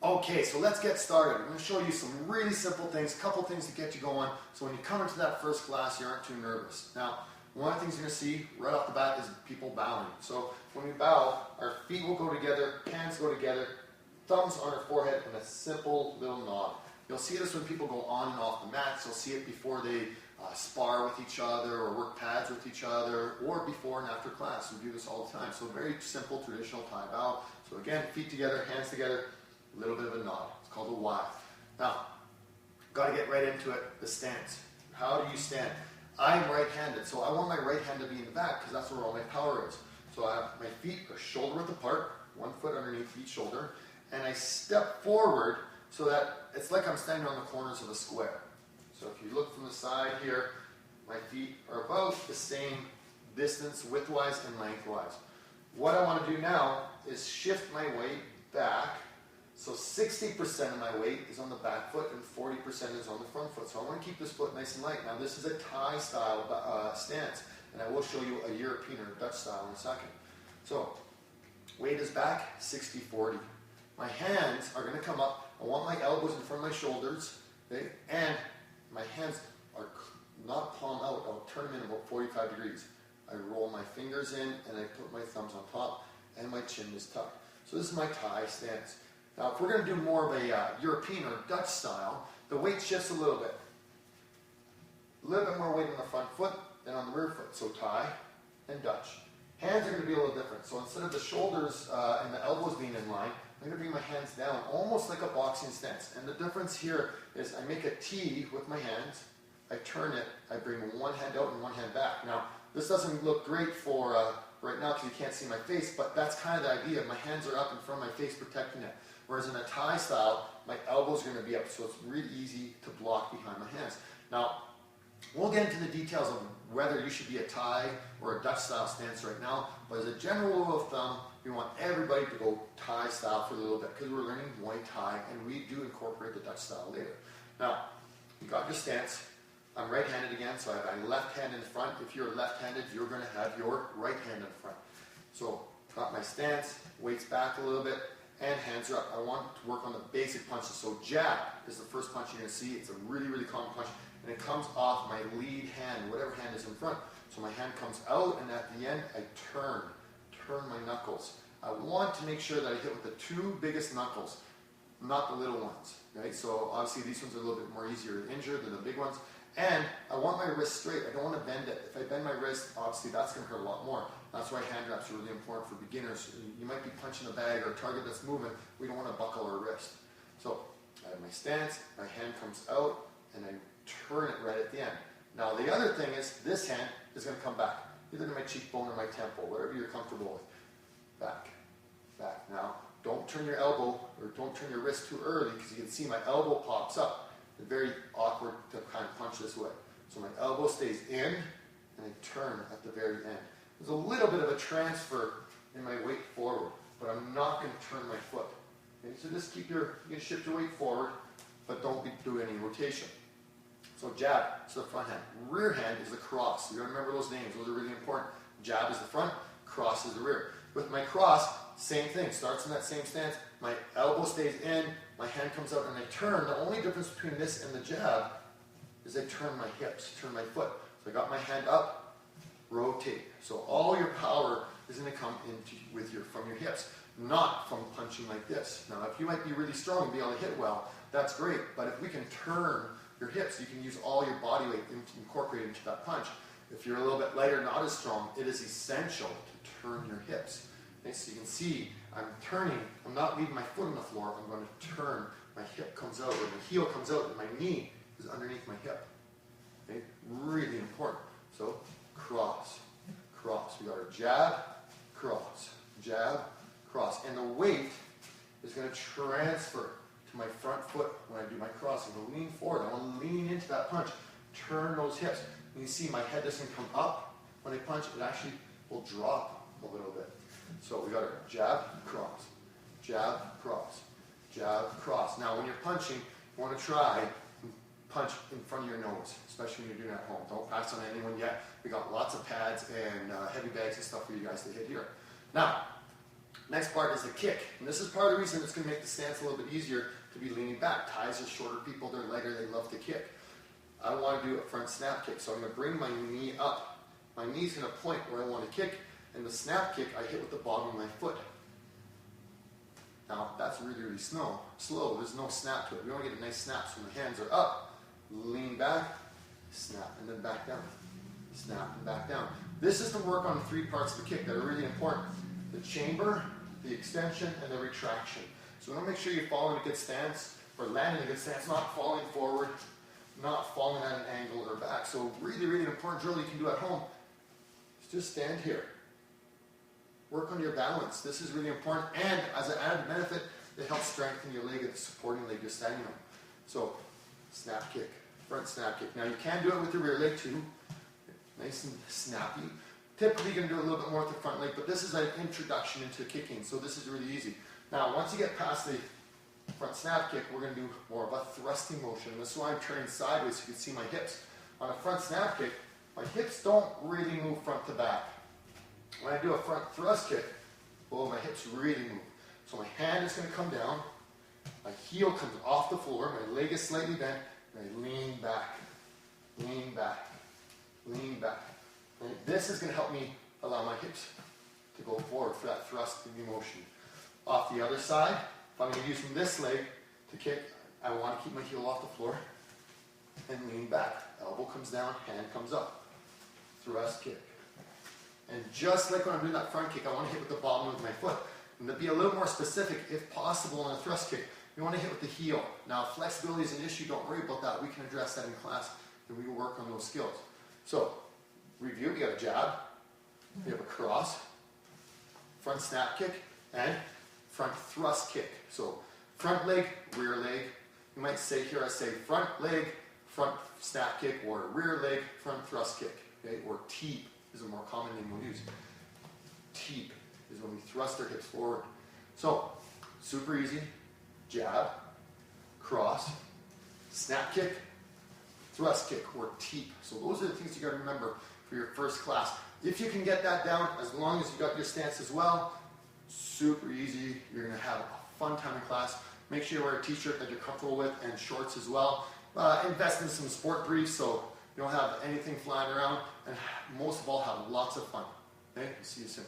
Okay, so let's get started. I'm going to show you some really simple things, a couple things to get you going, so when you come into that first class, you aren't too nervous. Now, one of the things you're going to see right off the bat is people bowing. So when we bow, our feet will go together, hands go together, thumbs on our forehead, and a simple little nod. You'll see this when people go on and off the mats. You'll see it before they spar with each other or work pads with each other, or before and after class. We do this all the time. So very simple, traditional Thai bow. So again, feet together, hands together, a little bit of a nod. It's called a Y. Now, got to get right into it, the stance. How do you stand? I'm right-handed, so I want my right hand to be in the back because that's where all my power is. So I have my feet are shoulder width apart, 1 foot underneath each shoulder, and I step forward so that it's like I'm standing on the corners of a square. So if you look from the side here, my feet are about the same distance widthwise and lengthwise. What I want to do now is shift my weight back. So 60% of my weight is on the back foot and 40% is on the front foot. So I want to keep this foot nice and light. Now this is a Thai style stance, and I will show you a European or Dutch style in a second. So weight is back, 60-40. My hands are going to come up. I want my elbows in front of my shoulders, okay? And my hands are not palm out. I'll turn them in about 45 degrees. I roll my fingers in and I put my thumbs on top, and my chin is tucked. So this is my Thai stance. Now, if we're going to do more of a European or Dutch style, the weight shifts a little bit. A little bit more weight on the front foot than on the rear foot. So Thai and Dutch. Hands are going to be a little different. So instead of the shoulders and the elbows being in line, I'm going to bring my hands down, almost like a boxing stance. And the difference here is I make a T with my hands, I turn it, I bring one hand out and one hand back. Now, this doesn't look great for right now because you can't see my face, but that's kind of the idea. My hands are up in front of my face protecting it. Whereas in a Thai style, my elbows are going to be up, so it's really easy to block behind my hands. Now, we'll get into the details of whether you should be a Thai or a Dutch style stance right now, but as a general rule of thumb, we want everybody to go Thai style for a little bit because we're learning Muay Thai, and we do incorporate the Dutch style later. Now, you got your stance. I'm right-handed again, so I have my left hand in front. If you're left-handed, you're going to have your right hand in front. So, got my stance, weight's back a little bit, and hands are up. I want to work on the basic punches. So jab is the first punch you're going to see. It's a really, really common punch. And it comes off my lead hand, whatever hand is in front. So my hand comes out, and at the end, I turn my knuckles. I want to make sure that I hit with the two biggest knuckles, not the little ones. Right? So obviously these ones are a little bit more easier to injure than the big ones. And I want my wrist straight. I don't want to bend it. If I bend my wrist, obviously that's going to hurt a lot more. That's why hand wraps are really important for beginners. You might be punching a bag or a target that's moving. We don't want to buckle our wrist. So I have my stance, my hand comes out, and I turn it right at the end. Now the other thing is this hand is going to come back, either to my cheekbone or my temple, whatever you're comfortable with. Back, back. Now don't turn your elbow or don't turn your wrist too early because you can see my elbow pops up. It's very awkward to kind of punch this way. So my elbow stays in, and I turn at the very end. There's a little bit of a transfer in my weight forward, but I'm not going to turn my foot. Okay, so just you can shift your weight forward, but don't do any rotation. So jab is the front hand. Rear hand is the cross. You got to remember those names. Those are really important. Jab is the front, cross is the rear. With my cross, same thing. Starts in that same stance. My elbow stays in, my hand comes out, and I turn. The only difference between this and the jab is I turn my hips, turn my foot. So I got my hand up, rotate. So all your power is going to come from your hips, not from punching like this. Now, if you might be really strong and be able to hit well, that's great. But if we can turn your hips, you can use all your body weight incorporated into that punch. If you're a little bit lighter, not as strong, it is essential to turn your hips. Okay, so you can see I'm turning. I'm not leaving my foot on the floor. I'm going to turn. My hip comes out, or my heel comes out, and my knee is underneath my hip. Okay, really important. So cross, cross. We got our jab, cross, jab, cross, and the weight is going to transfer to my front foot when I do my cross. I'm going to lean forward. I want to lean into that punch. Turn those hips. And you see my head doesn't come up when I punch. It actually will drop a little bit. So we got our jab, cross, jab, cross, jab, cross. Now when you're punching, you want to try and punch in front of your nose, especially when you're doing it at home. Don't pass on anyone yet. We got lots of pads and heavy bags and stuff for you guys to hit here. Now, Next part is the kick. And this is part of the reason it's going to make the stance a little bit easier to be leaning back. Thais are shorter people, they're lighter, they love to kick. I want to do a front snap kick, so I'm going to bring my knee up. My knee's going to point where I want to kick, and the snap kick I hit with the bottom of my foot. Now, that's really, really slow. There's no snap to it. We want to get a nice snap, so my hands are up, lean back, snap, and then back down. Snap and back down. This is to work on the 3 parts of the kick that are really important. The chamber, the extension, and the retraction. So we want to make sure you fall in a good stance, or land in a good stance, not falling forward, not falling at an angle or back. So really, really important drill you can do at home is just stand here. Work on your balance. This is really important, and as an added benefit, it helps strengthen your leg, the supporting leg you're standing on. So, snap kick, front snap kick. Now you can do it with the rear leg too, nice and snappy. Typically you're going to do a little bit more with the front leg, but this is an introduction into kicking, so this is really easy. Now once you get past the front snap kick, we're going to do more of a thrusting motion. And this is why I'm turning sideways so you can see my hips. On a front snap kick, my hips don't really move front to back. When I do a front thrust kick, oh, my hips really move. So my hand is going to come down, my heel comes off the floor, my leg is slightly bent, and I lean back, lean back, lean back. And this is going to help me allow my hips to go forward for that thrusting motion. Off the other side, if I'm going to use this leg to kick, I want to keep my heel off the floor and lean back. Elbow comes down, hand comes up. Thrust kick. And just like when I'm doing that front kick, I want to hit with the bottom of my foot. And to be a little more specific, if possible, on a thrust kick, we want to hit with the heel. Now, flexibility is an issue. Don't worry about that. We can address that in class, and we will work on those skills. So, review. We got a jab. We have a cross, front snap kick, and front thrust kick. So, front leg, rear leg. You might say here, I say front leg, front snap kick, or rear leg, front thrust kick. Okay? Or teep is a more common name we'll use. Teep is when we thrust our hips forward. So, super easy. Jab, cross, snap kick, thrust kick, or teep. So those are the things you got to remember for your first class. If you can get that down, as long as you got your stance as well, super easy. You're going to have a fun time in class. Make sure you wear a t-shirt that you're comfortable with and shorts as well. Invest in some sport briefs so you don't have anything flying around, and most of all, have lots of fun. Okay? See you soon.